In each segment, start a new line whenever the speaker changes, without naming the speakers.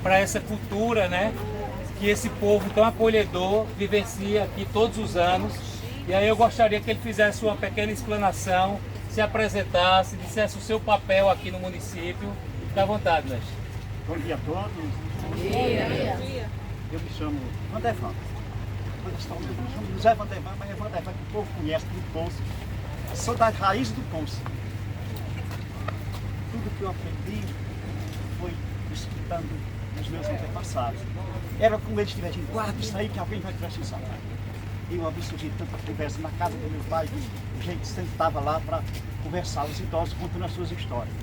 para essa cultura, né? Que esse povo tão acolhedor vivencia aqui todos os anos. E aí eu gostaria que ele fizesse uma pequena explanação, se apresentasse, dissesse o seu papel aqui no município. Fique à vontade, mestre.
Bom dia a todos.
Bom dia.
Eu me chamo Vandevan. Eu chamo José Vandevan, mas é Vandevan que o povo conhece do Poço. Sou das raízes do Poço. Tudo que eu aprendi foi escutando os meus antepassados. Era como eles tivessem, guarda isso aí que alguém vai precisar. E eu havia surgido tanta conversa na casa do meu pai, a gente sentava lá para conversar, os idosos contando as suas histórias.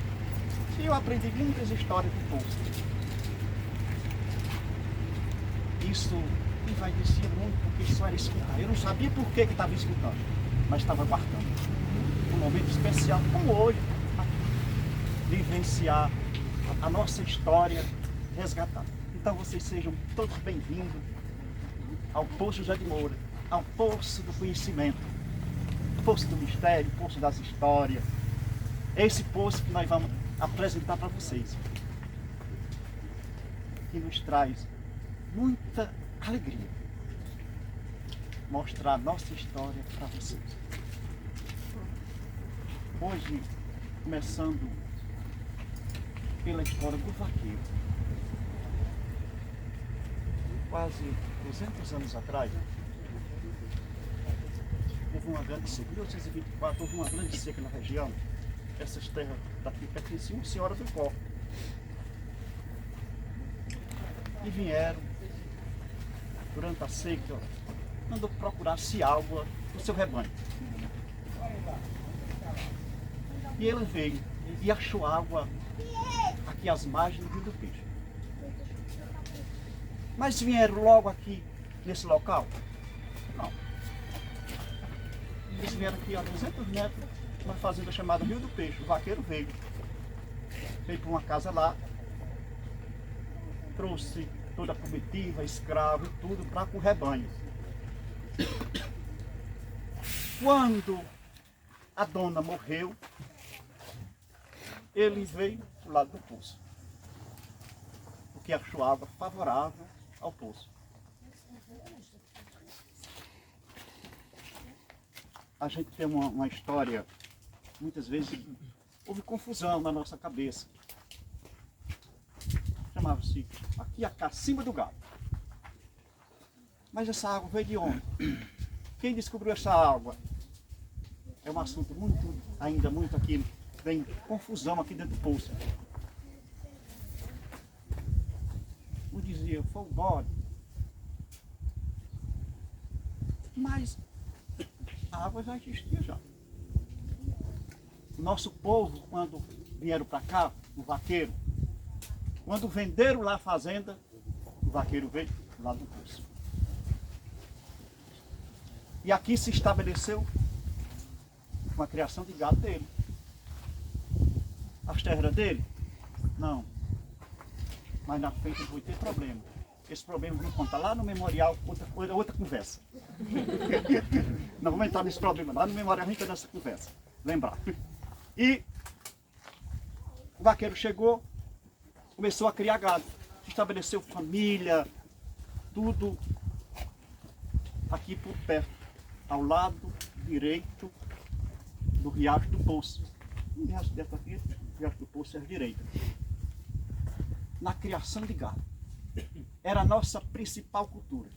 E eu aprendi muitas histórias do Poço. Isso me envaidecia muito, porque isso era escutar. Eu não sabia por que estava escutando, mas estava guardando. Um momento especial, como hoje, para vivenciar a nossa história, resgatar. Então vocês sejam todos bem-vindos ao Poço José de Moura, ao Poço do Conhecimento, Poço do Mistério, Poço das Histórias. É esse poço que nós vamos apresentar para vocês, que nos traz muita alegria mostrar a nossa história para vocês. Hoje, começando pela história do vaqueiro. Quase 200 anos atrás, houve uma grande seca. Em 1824 houve uma grande seca na região. Essas terras daqui pertenciam à Senhora do Có. E vieram, durante a seca, mandou procurar-se água para o seu rebanho. E ele veio e achou água aqui às margens do Rio do Peixe. Mas vieram logo aqui, nesse local? Não. Eles vieram aqui a 200 metros, uma fazenda chamada Rio do Peixe. O vaqueiro veio para uma casa lá, trouxe toda a comitiva, escravo e tudo para com o rebanho. Quando a dona morreu, ele veio para o lado do poço, porque achou água favorável ao poço. A gente tem uma história, muitas vezes houve confusão na nossa cabeça. Chamava-se aqui acima do gado. Mas essa água veio de onde? Quem descobriu essa água? É um assunto ainda muito aqui, tem confusão aqui dentro do poço. Um dizia, foi o bode. Mas a água já existia já. Nosso povo, quando vieram para cá, o vaqueiro, quando venderam lá a fazenda, o vaqueiro veio lá do poço. E aqui se estabeleceu uma criação de gado dele. As terras dele? Não. Mas na frente vai ter problema. Esse problema eu vou contar lá no memorial, outra conversa. Não vamos entrar nesse problema. Lá no memorial a gente tem essa conversa. Lembrar. E o vaqueiro chegou, começou a criar gado. Estabeleceu família, tudo aqui por perto, ao lado direito do Riacho do Poço. O Riacho dessa aqui, o Riacho do Poço é à direita. Na criação de gado. Era a nossa principal cultura.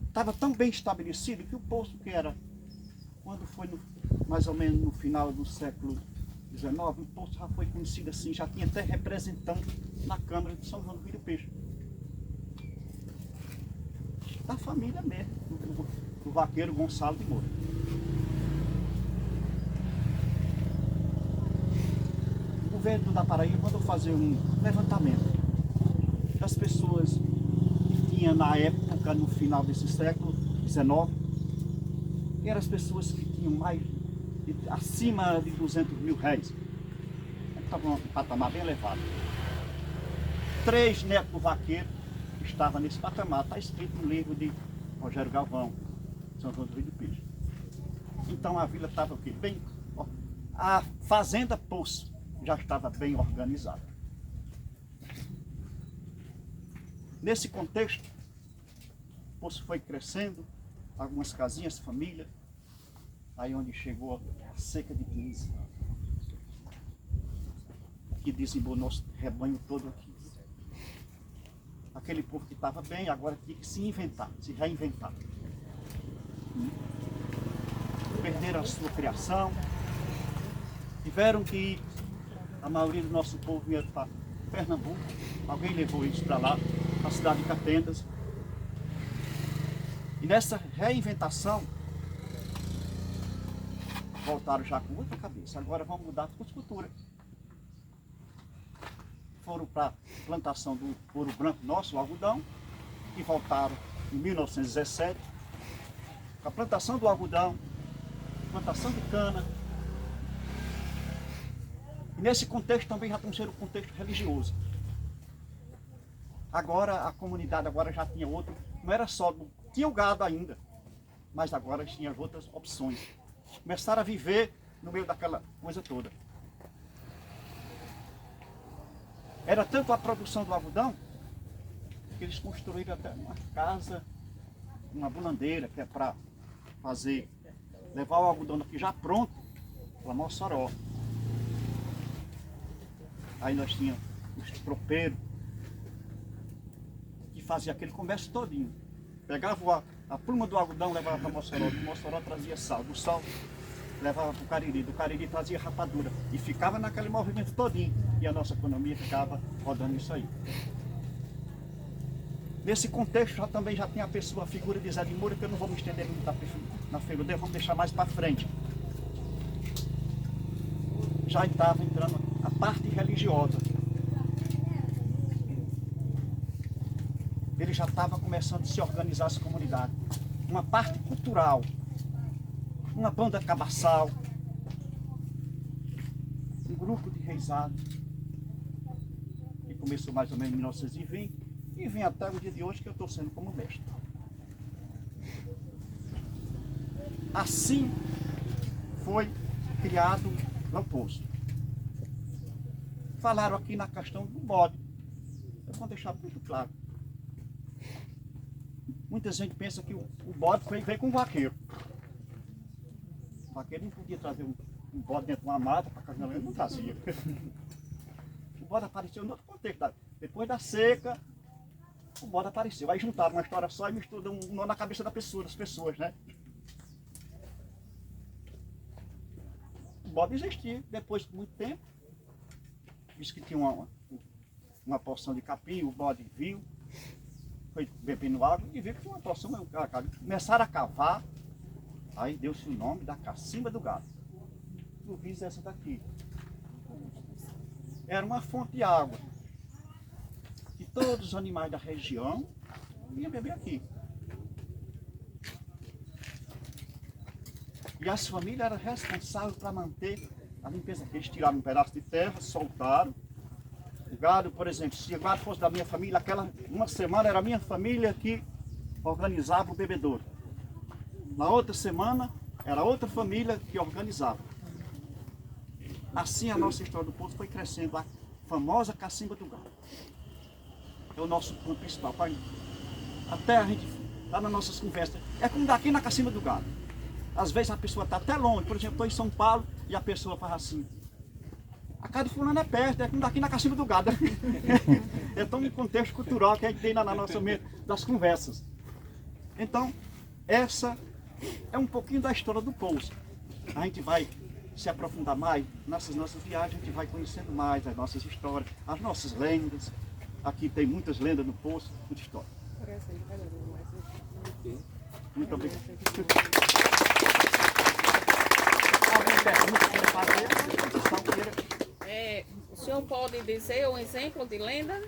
Estava tão bem estabelecido que o poço que era, quando foi mais ou menos no final do século XIX, o poço já foi conhecido assim, já tinha até representante na Câmara de São João do Rio do Peixe. Da família mesmo, do vaqueiro Gonçalo de Moura. O governo da Paraíba mandou fazer um levantamento das pessoas que tinha na época, no final desse século XIX, que eram as pessoas que tinham acima de 200 mil réis. Estava um patamar bem elevado. 3 netos do vaqueiro estavam nesse patamar, está escrito no livro de Rogério Galvão, São João do Rio do Peixe. Então a vila estava o quê? Bem, ó, a fazenda Poço já estava bem organizada. Nesse contexto, o poço foi crescendo, algumas casinhas, família, aí onde chegou a seca de 15, que dizimou nosso rebanho todo aqui. Aquele povo que estava bem, agora tinha que se inventar, se reinventar. Perderam a sua criação, tiveram que ir, a maioria do nosso povo ia para Pernambuco, alguém levou eles para lá, para a cidade de Catendas. E nessa reinventação, voltaram já com outra cabeça, agora vamos mudar a cultura. Foram para a plantação do ouro branco nosso, o algodão, e voltaram em 1917, com a plantação do algodão, plantação de cana. E nesse contexto também já tem um contexto religioso. Agora a comunidade agora já tinha outro, não era só, tinha o gado ainda, mas agora tinha outras opções. Começaram a viver no meio daquela coisa toda. Era tanto a produção do algodão, que eles construíram até uma casa, uma bulandeira, que é para fazer, levar o algodão daqui já pronto, para Mossoró. Aí nós tínhamos os tropeiros, que faziam aquele comércio todinho. Pegava a pluma do algodão, levava para Mossoró, do Mossoró trazia sal, do sal levava para o Cariri, do Cariri trazia rapadura. E ficava naquele movimento todinho. E a nossa economia ficava rodando isso aí. Nesse contexto também já tem a figura de Zé de Moura, que eu não vou me estender muito na figura, vamos deixar mais para frente. Já estava entrando a parte religiosa. Ele já estava começando a se organizar essa comunidade. Uma parte cultural, uma banda cabaçal, um grupo de reisado, que começou mais ou menos em 1920 e vem até o dia de hoje que eu estou sendo como mestre. Assim foi criado Lamposo. Falaram aqui na questão do bode. Eu vou deixar muito claro. Muita gente pensa que o bode veio com o vaqueiro. O vaqueiro não podia trazer um bode dentro de uma mata para casa, ele não trazia. O bode apareceu em outro contexto. Depois da seca, o bode apareceu. Aí juntaram uma história só e misturam um nó na cabeça das pessoas, né? O bode existia. Depois de muito tempo, disse que tinha uma porção de capim, o bode viu, foi bebendo água e viu que tinha uma porção, começaram a cavar, aí deu-se o nome da cacimba do gado. Eu fiz essa daqui. Era uma fonte de água que todos os animais da região iam beber aqui. E as famílias eram responsáveis para manter a limpeza. Eles tiraram um pedaço de terra, soltaram. O gado, por exemplo, se o gado fosse da minha família, uma semana era a minha família que organizava o bebedouro. Na outra semana, era outra família que organizava. Assim a nossa história do povo foi crescendo, a famosa cacimba do gado. É o nosso ponto principal. Até a gente está nas nossas conversas. É como daqui na cacimba do gado. Às vezes a pessoa está até longe, por exemplo, estou em São Paulo e a pessoa faz assim. A casa de fulano é perto, é como daqui na cacimba do gado. É tão um contexto cultural que a gente tem na nossa mente das conversas. Então, essa é um pouquinho da história do Poço. A gente vai se aprofundar mais nessas nossas viagens, a gente vai conhecendo mais as nossas histórias, as nossas lendas. Aqui tem muitas lendas no Poço, muita história. Muito obrigado. Alguma pergunta que fazer?
O senhor pode dizer um exemplo de lenda?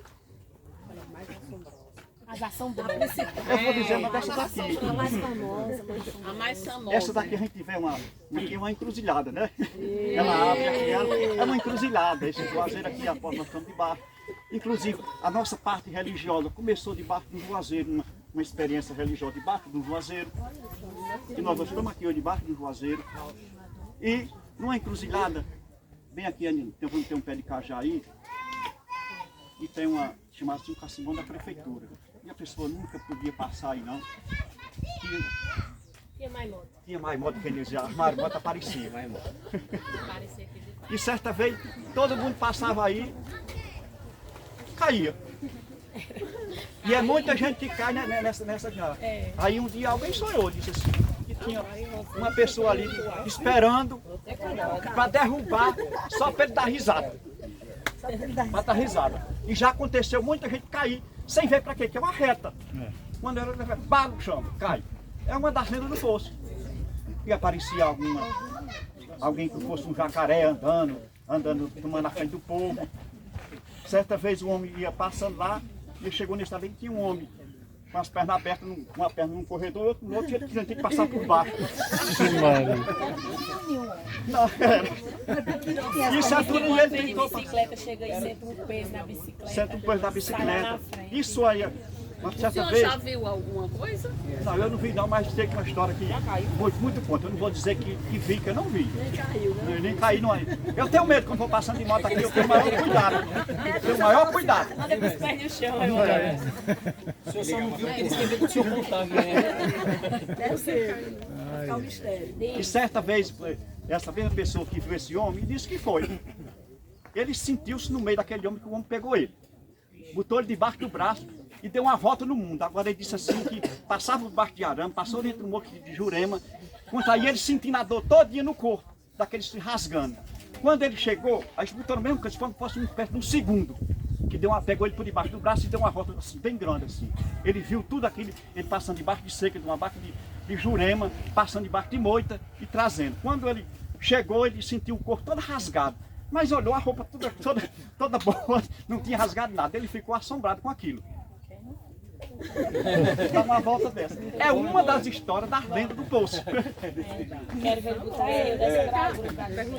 As assombrosas.
Eu vou dizer uma dessas daqui.
A mais famosa.
A mais famosa.
Essa daqui a gente vê aqui é uma encruzilhada, né? Ela abre aqui, é uma encruzilhada. Esse juazeiro aqui, a porta nós estamos debaixo. Inclusive, a nossa parte religiosa começou debaixo do juazeiro, uma experiência religiosa debaixo do juazeiro. E nós estamos aqui hoje debaixo do juazeiro. E numa encruzilhada, bem aqui tem um pé de cajá aí, e tem uma, chamada-se um cacimbão da prefeitura. E a pessoa nunca podia passar aí não. Tinha mais moto que eles já, as marmotas apareciam. E certa vez, todo mundo passava aí, caía. E é muita gente que cai nessa já. Aí um dia alguém sonhou, disse assim, que tinha uma pessoa ali esperando para derrubar, só para ele dar risada. Para dar risada. E já aconteceu muita gente cair, sem ver para quê, que é uma reta. Quando ela baga o chão, cai. É uma das lendas do poço. E aparecia alguém que fosse um jacaré andando, tomando a frente do povo. Certa vez o homem ia passando lá, e ele chegou nesse também, tinha um homem com as pernas abertas, uma perna num corredor, outra no outro, tinha que passar por baixo. Não, era. Isso é tudo, e ele tentou
bicicleta, chega e senta um peso na bicicleta.
Senta um peso na bicicleta. Isso aí, uma
O
certa
senhor
vez...
já viu alguma coisa?
Não, eu não vi não, mas sei que é uma história que muito conta. Eu não vou dizer que vi, que eu não vi. Nem caiu, né? Nem caí, não. Eu tenho medo quando vou passando de moto aqui, eu tenho o maior cuidado. Eu tenho o maior cuidado.
Anda com os pés no chão,
O senhor só não viu que eles têm medo do senhor voltar, né?
deve ser. É um mistério.
E certa vez, essa mesma pessoa que viu esse homem disse que foi. Ele sentiu-se no meio daquele homem que o homem pegou ele. Botou ele debaixo do braço e deu uma volta no mundo. Agora ele disse assim que passava por baixo de arame, passou dentro do morro de Jurema, quanto aí ele sentindo a dor todinha no corpo, daquele se rasgando. Quando ele chegou, aí botou no mesmo canto, como fosse perto de um segundo, que pegou ele por debaixo do braço e deu uma volta assim, bem grande assim. Ele viu tudo aquilo, ele passando debaixo de seca, de uma barca de Jurema, passando debaixo de moita e trazendo. Quando ele chegou, ele sentiu o corpo todo rasgado. Mas olhou a roupa toda boa, não tinha rasgado nada. Ele ficou assombrado com aquilo. Dá uma volta dessa. É uma das histórias das lendas do poço.
Quero ver ele botar eu dessa gravura pra mim.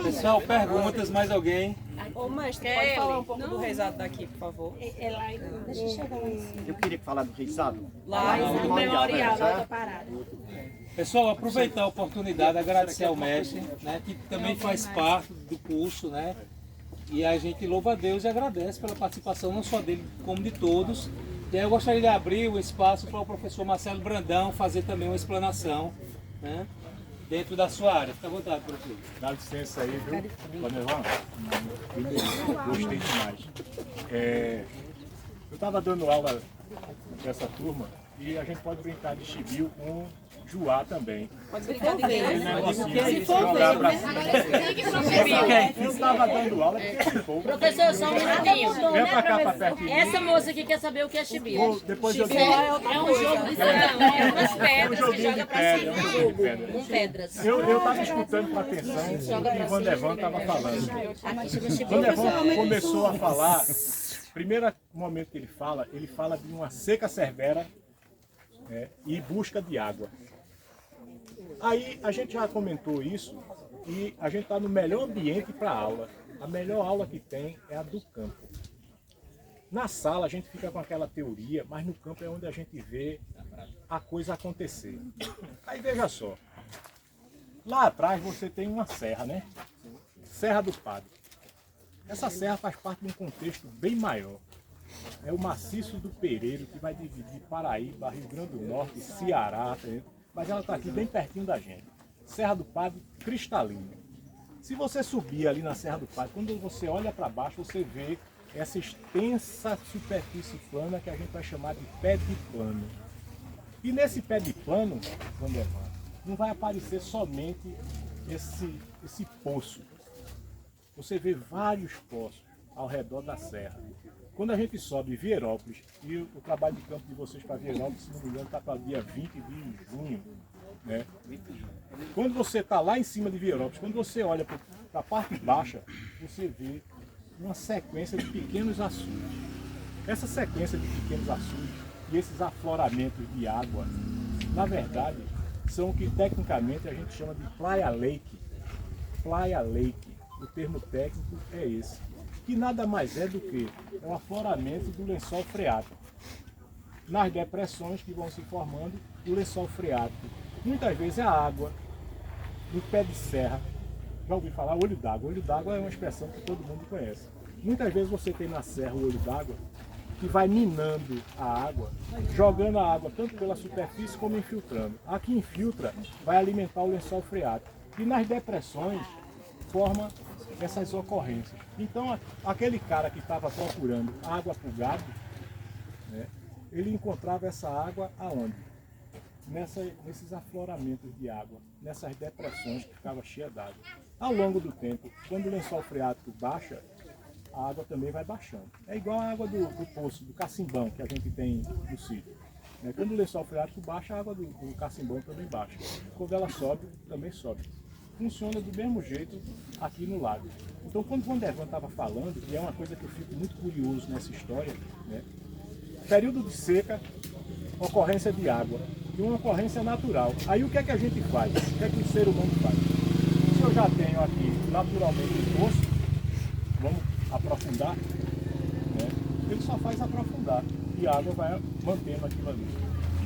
Pessoal, perguntas, mais alguém?
Ô, mestre, pode falar um pouco do rezado daqui, por favor? Deixa eu chegar lá em cima.
Eu queria falar do reisado.
Lá no memorial, lá da parada.
Pessoal, aproveitar a oportunidade, agradecer ao mestre, né, que também faz parte do curso, né? E a gente louva a Deus e agradece pela participação, não só dele, como de todos. E aí eu gostaria de abrir o espaço para o professor Marcelo Brandão fazer também uma explanação, né, dentro da sua área. Fica à vontade, professor.
Dá licença aí, viu? Pode levar? Gostei demais. Eu estava dando aula para essa turma e a gente pode brincar de chibio com Juá também.
Pode brincar de Deus.
Se for eu estava dando aula porque se for.
Professor, só um minutinho.
Vem pra cá, pra perto de mim.
Essa moça aqui quer saber o que é chibio.
Depois eu digo.
É um jogo de é umas
É um
pedras que
joguinho de
joga pra
pedra, é um
cima.
joguinho de pedra.
Com pedras.
Eu estava escutando com atenção o que Ivan Devan estava falando. Ivan Devan começou a falar, primeiro momento que ele fala de uma seca severa e busca de água. Aí a gente já comentou isso e a gente está no melhor ambiente para a aula. A melhor aula que tem é a do campo. Na sala a gente fica com aquela teoria, mas no campo é onde a gente vê a coisa acontecer. Aí veja só, lá atrás você tem uma serra, né? Serra do Padre. Essa serra faz parte de um contexto bem maior. É o maciço do Pereiro, que vai dividir Paraíba, Rio Grande do Norte, Ceará, mas ela está aqui bem pertinho da gente. Serra do Padre, cristalina. Se você subir ali na Serra do Padre, quando você olha para baixo, você vê essa extensa superfície plana que a gente vai chamar de pé de plano. E nesse pé de plano, não vai aparecer somente esse poço. Você vê vários poços ao redor da serra. Quando a gente sobe Vieirópolis, e o trabalho de campo de vocês para Vieirópolis, se não me engano, está para o dia 20 de junho, né? Quando você está lá em cima de Vieirópolis, quando você olha para a parte baixa, você vê uma sequência de pequenos açudes. Essa sequência de pequenos açudes e esses afloramentos de água, na verdade, são o que tecnicamente a gente chama de playa lake. Playa lake, o termo técnico é esse. Que nada mais é do que o afloramento do lençol freático. Nas depressões que vão se formando, o lençol freático. Muitas vezes a água no pé de serra. Já ouvi falar olho d'água? Olho d'água é uma expressão que todo mundo conhece. Muitas vezes você tem na serra o olho d'água que vai minando a água, jogando a água tanto pela superfície como infiltrando. A que infiltra vai alimentar o lençol freático. E nas depressões forma essas ocorrências. Então aquele cara que estava procurando água para o gado, né, ele encontrava essa água aonde? Nesses afloramentos de água, nessas depressões que ficava cheia d'água. Ao longo do tempo, quando o lençol freático baixa, a água também vai baixando. É igual a água do poço, do cacimbão que a gente tem no sítio. Quando o lençol freático baixa, a água do cacimbão também baixa. Quando ela sobe, também sobe. Funciona do mesmo jeito aqui no lago. Então, quando o Vandervan estava falando, e é uma coisa que eu fico muito curioso nessa história, né? Período de seca, ocorrência de água, e uma ocorrência natural. Aí o que é que a gente faz? O que é que o ser humano faz? Se eu já tenho aqui naturalmente um poço, vamos aprofundar, né? Ele só faz aprofundar e a água vai mantendo aquilo ali.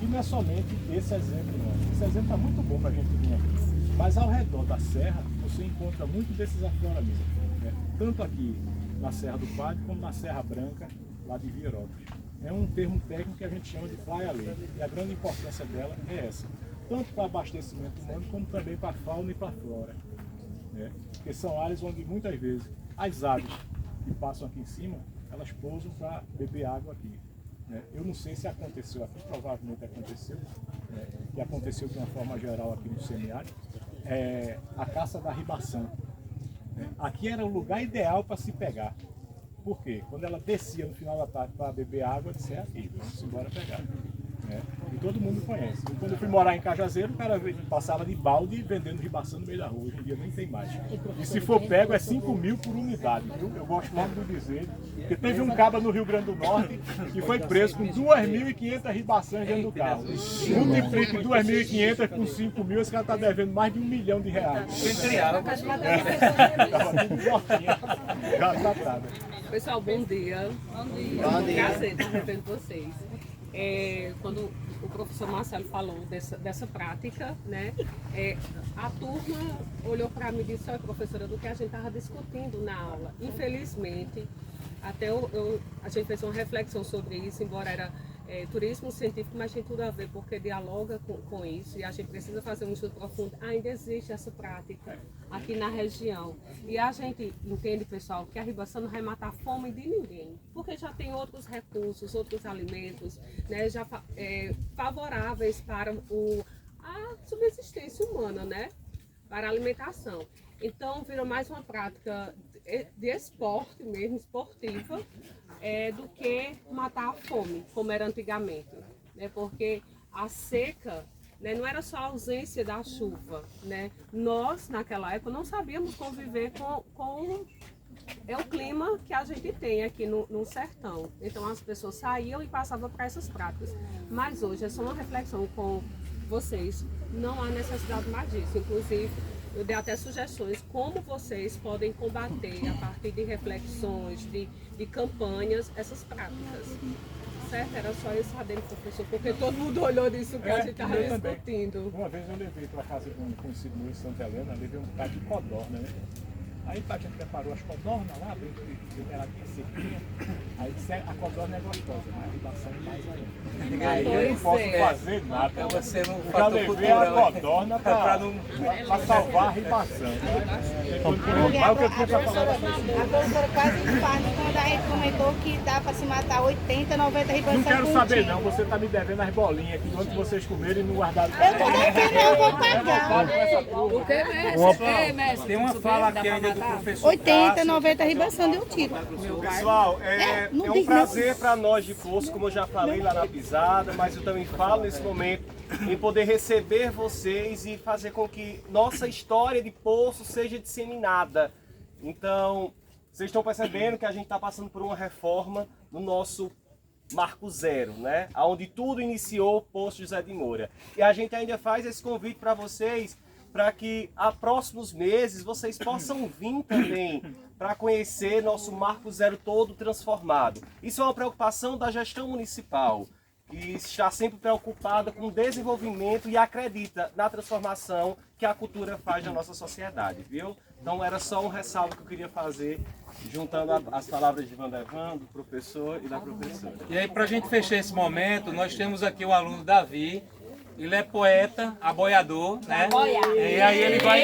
E não é somente esse exemplo, não. Esse exemplo está muito bom para a gente vir aqui. Mas ao redor da serra, você encontra muito desses afloramentos, né? Tanto aqui na Serra do Padre, como na Serra Branca, lá de Vieirópolis. É um termo técnico que a gente chama de praia-lei. E a grande importância dela é essa. Tanto para abastecimento humano, como também para a fauna e para a flora. Né? Porque são áreas onde muitas vezes as aves que passam aqui em cima, elas pousam para beber água aqui. Né? Eu não sei se aconteceu aqui, provavelmente aconteceu, né? E aconteceu de uma forma geral aqui no semiárido, a caça da ribação. Né? Aqui era o lugar ideal para se pegar. Por quê? Quando ela descia no final da tarde para beber água, eu disse, é aqui, vamos embora pegar. Né? E todo mundo conhece. E quando eu fui morar em Cajazeiro, o cara passava de balde vendendo ribação no meio da rua. Hoje em dia nem tem mais. E se for pego, é 5 mil por unidade. Viu? Eu gosto logo de dizer. Porque teve um caba no Rio Grande do Norte que foi preso com 2.500 ribações dentro do carro. Multiplique 2.500 com 5 mil, esse cara está devendo mais de R$1 milhão. Estava tudo mortinho. Já tratado.
Pessoal, bom dia. Bom dia. Prazer estar revendo vocês. Quando o professor Marcelo falou dessa prática, né, a turma olhou para mim e disse, olha, professora, do que a gente estava discutindo na aula. Infelizmente, até a gente fez uma reflexão sobre isso, embora era turismo científico, mas tem tudo a ver, porque dialoga com isso e a gente precisa fazer um estudo profundo. Ainda existe essa prática aqui na região. E a gente entende, pessoal, que a ribação não vai matar a fome de ninguém, porque já tem outros recursos, outros alimentos, né, já favoráveis para a subsistência humana, né, para a alimentação. Então, virou mais uma prática de esporte mesmo, esportiva, do que matar a fome, como era antigamente. Né? Porque a seca, né, não era só a ausência da chuva. Né? Nós, naquela época, não sabíamos conviver com o clima que a gente tem aqui no sertão. Então, as pessoas saíam e passavam para essas práticas. Mas hoje, é só uma reflexão com vocês, não há necessidade mais disso. Inclusive, eu dei até sugestões como vocês podem combater a partir de reflexões, de campanhas, essas práticas. Certo? Era só isso dele, professor, porque todo mundo olhou nisso que a gente estava discutindo.
Uma vez eu levei para a casa de um conhecido meu em Santa Helena, levei um bocado de codorna, né? Aí a gente preparou as codornas lá, bem temperadinha, sequinha. Aí disse, a codorna é gostosa, mas a ribação é mais ainda. Aí eu não posso fazer nada.
Você não
já levei a codorna para salvar a ribação.
A professora quase infarta quando a gente comentou que dá para se matar 80, 90 ribação.
Não quero saber não, você está me devendo as bolinhas que quando vocês comerem não guardaram.
Eu tô devendo, eu vou pagar.
O que, mestre?
Tem uma fala aqui ainda do professor
80, 90 ribação de um tiro.
Pessoal, é um prazer para nós de Poço, como eu já falei lá na pisada, mas eu também falo nesse momento em poder receber vocês e fazer com que nossa história de Poço seja disseminada. Então, vocês estão percebendo que a gente está passando por uma reforma no nosso Marco Zero, né? Onde tudo iniciou Poço José de Moura. E a gente ainda faz esse convite para vocês, para que a próximos meses vocês possam vir também para conhecer nosso Marco Zero todo transformado. Isso é uma preocupação da gestão municipal. que está sempre preocupada com o desenvolvimento e acredita na transformação que a cultura faz na nossa sociedade, viu? Então era só um ressalvo que eu queria fazer, juntando as palavras de Vandevan, do professor e da professora.
E aí, para a gente fechar esse momento, nós temos aqui o aluno Davi. Ele é poeta, aboiador, né? E aí ele vai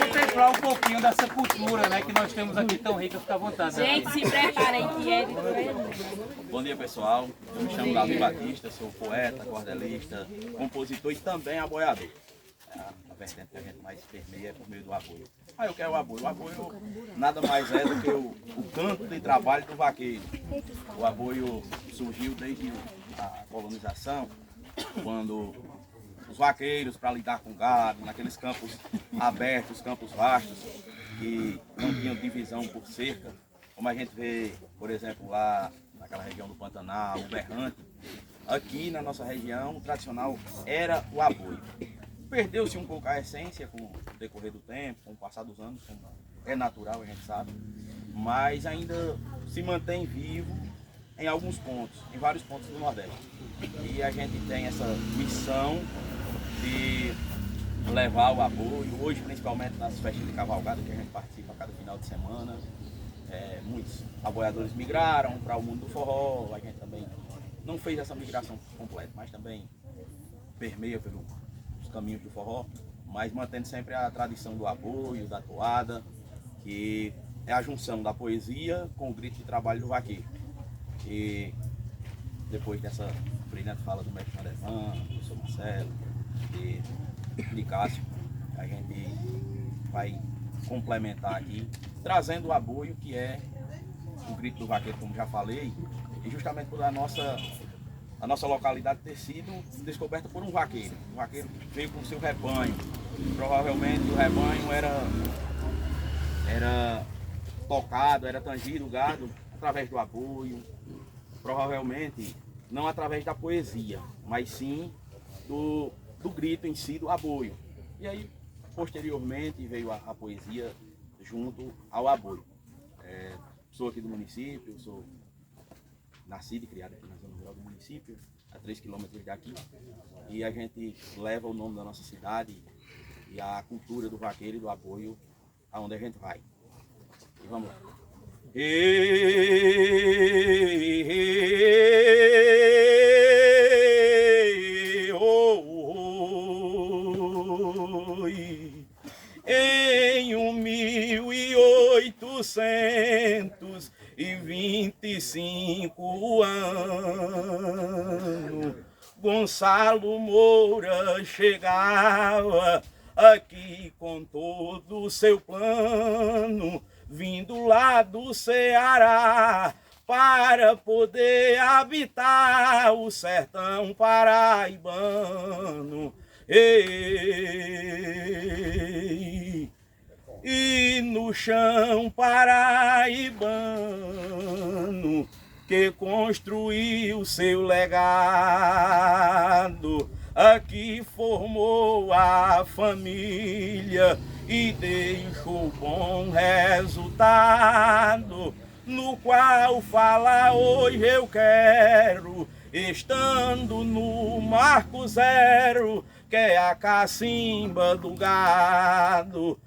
contemplar um pouquinho dessa cultura, né, que nós temos aqui tão rica. Fica à vontade.
Gente, se preparem que é...
Bom dia, pessoal. Eu me chamo Davi Batista, sou poeta, cordelista, compositor e também aboiador. A vertente que a gente mais permeia é por meio do aboio. Ah, eu quero o aboio. O aboio nada mais é do que o campo de trabalho do vaqueiro. O aboio surgiu desde a colonização, quando os vaqueiros, para lidar com gado, naqueles campos abertos, campos vastos, que não tinham divisão por cerca, como a gente vê, por exemplo, lá naquela região do Pantanal, o berrante, aqui na nossa região, o tradicional era o aboio. Perdeu-se um pouco a essência com o decorrer do tempo, com o passar dos anos, como é natural, a gente sabe, mas ainda se mantém vivo em alguns pontos, em vários pontos do Nordeste. E a gente tem essa missão de levar o aboio, hoje principalmente nas festas de cavalgada que a gente participa a cada final de semana. Muitos aboiadores migraram para o mundo do forró, a gente também não fez essa migração completa, mas também permeia pelos caminhos do forró, mas mantendo sempre a tradição do aboio, da toada, que é a junção da poesia com o grito de trabalho do vaqueiro. E depois dessa brilhante fala do mestre Vandevan, do professor Marcelo e de Cássio, a gente vai complementar aqui, trazendo o aboio, que é o grito do vaqueiro, como já falei, e justamente por a nossa localidade ter sido descoberta por um vaqueiro. O vaqueiro veio com o seu rebanho. Provavelmente o rebanho era tocado, era tangido o gado através do aboio. Provavelmente não através da poesia, mas sim do grito em si, do aboio. E aí, posteriormente, veio a poesia junto ao aboio. Sou aqui do município, sou nascido e criado aqui na zona rural do município, a 3 quilômetros daqui. E a gente leva o nome da nossa cidade e a cultura do vaqueiro e do aboio aonde a gente vai. E vamos lá. Em 1825 ano, Gonçalo Moura chegava aqui com todo o seu plano, vindo lá do Ceará para poder habitar o sertão paraibano. E no chão paraibano que construiu seu legado, aqui formou a família e deixou bom resultado, no qual falar hoje eu quero, estando no Marco Zero, que é a cacimba do gado.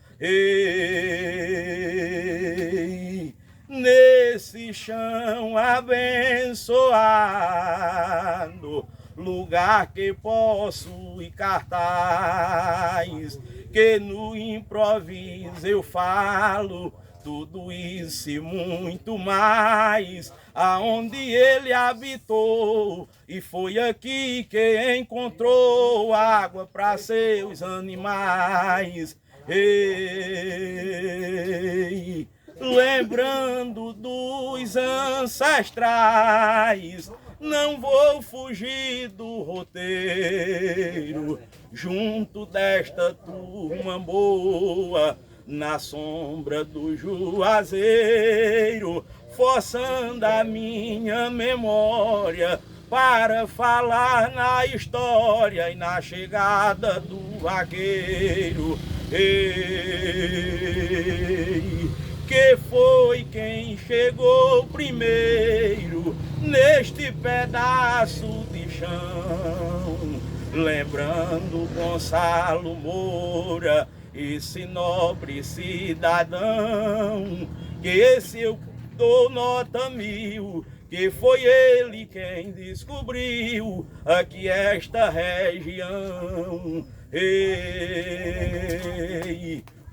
Nesse chão abençoado, lugar que posso e cartaz, que no improviso eu falo tudo isso e muito mais, aonde ele habitou, e foi aqui que encontrou água para seus animais. Lembrando dos ancestrais, não vou fugir do roteiro, junto desta turma boa, na sombra do Juazeiro, forçando a minha memória para falar na história e na chegada do vaqueiro. Que foi quem chegou primeiro neste pedaço de chão, lembrando Gonçalo Moura, esse nobre cidadão, que esse eu dou nota 1000, que foi ele quem descobriu aqui esta região. Ei,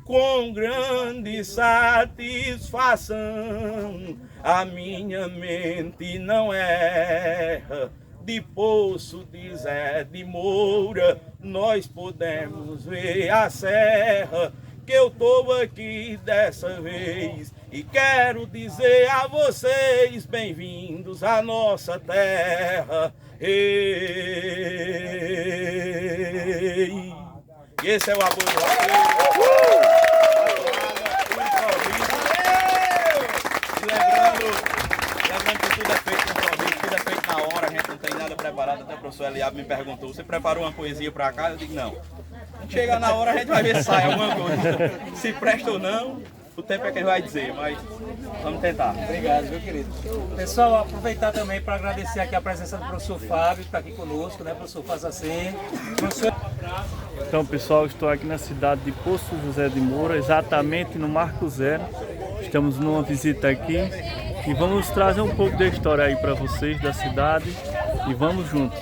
com grande satisfação, a minha mente não erra. De Poço de Zé de Moura, nós podemos ver a serra, que eu tô aqui dessa vez e quero dizer a vocês, bem-vindos à nossa terra. Ei, esse é o apoio do lembrando que tudo é feito com improviso, tudo é feito na hora, a gente não tem nada preparado. Até o professor Eliab me perguntou, você preparou uma poesia para cá? Eu digo, não. Chega na hora, a gente vai ver se sai alguma coisa. Se presta ou não, o tempo é quem vai dizer, mas vamos tentar. Obrigado, meu querido.
Pessoal, aproveitar também para agradecer aqui a presença do professor Fábio, que está aqui conosco, né, professor Fazacen. Professor...
Então, pessoal, estou aqui na cidade de Poço José de Moura, exatamente no Marco Zero. Estamos numa visita aqui e vamos trazer um pouco da história aí para vocês da cidade e vamos juntos.